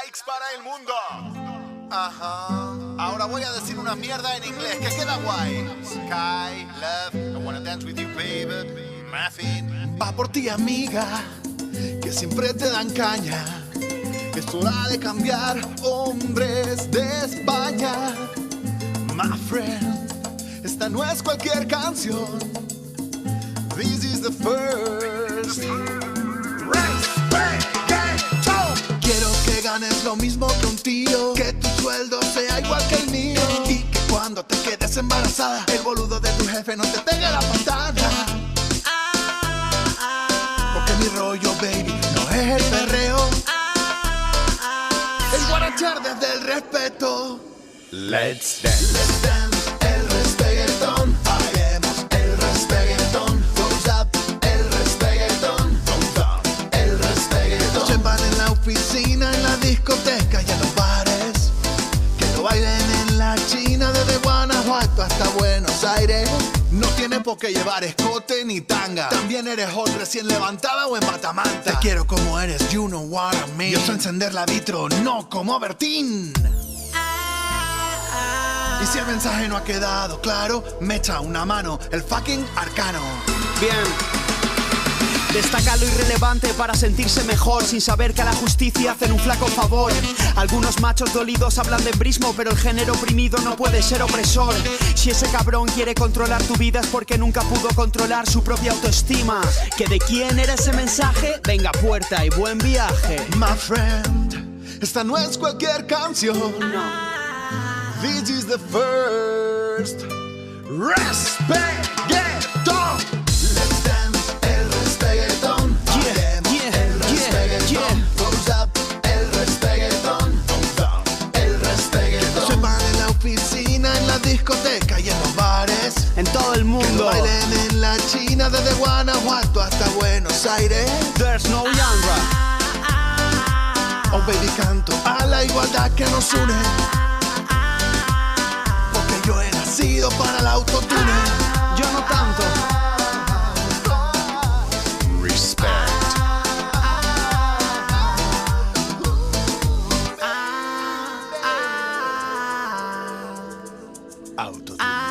likes para el mundo. Ajá. Ahora voy a decir una mierda en inglés que queda guay. Sky, love, I wanna dance with you, baby. Muffin. Va por ti, amiga, que siempre te dan caña. Es hora de cambiar, hombres de España. My friend, esta no es cualquier canción. This is the first. Quiero que ganes lo mismo que un tío, que tu sueldo sea igual que el mío, y que cuando te quedes embarazada el boludo de tu jefe no te pegue la patada. Porque mi rollo, baby, no es el perreo, el guarachar desde el respeto. Let's dance. Let's dance, el respeguetón. Bailemos el respeguetón. Goes up, el respeguetón. Goes up, el respeguetón. Se van en la oficina, en la discoteca y en los bares. Que lo bailen en la China, desde Guanajuato hasta Buenos Aires. No tienes por qué llevar escote ni tanga. También eres hot recién levantada o en batamanta. Te quiero como eres, you know what I mean. Yo sé encender la vitro, no como Bertín. Y si el mensaje no ha quedado claro, me echa una mano el fucking arcano. Bien. Destaca lo irrelevante para sentirse mejor, sin saber que a la justicia hacen un flaco favor. Algunos machos dolidos hablan de embrismo, pero el género oprimido no puede ser opresor. Si ese cabrón quiere controlar tu vida es porque nunca pudo controlar su propia autoestima. ¿Que de quién era ese mensaje? Venga, puerta y buen viaje. My friend, esta no es cualquier canción. No. This is the first respeguetón. Let's dance el respeguetón. El respeguetón. Goes up el respeguetón. El respeguetón. Se van en la oficina, en la discoteca y en los bares. En todo el Que lo mundo. bailen en la China, desde Guanajuato hasta Buenos Aires. There's no genre. Oh baby, canto a la igualdad que nos une. Yo he nacido para el autotune. Yo no tanto. Respect. Autotune.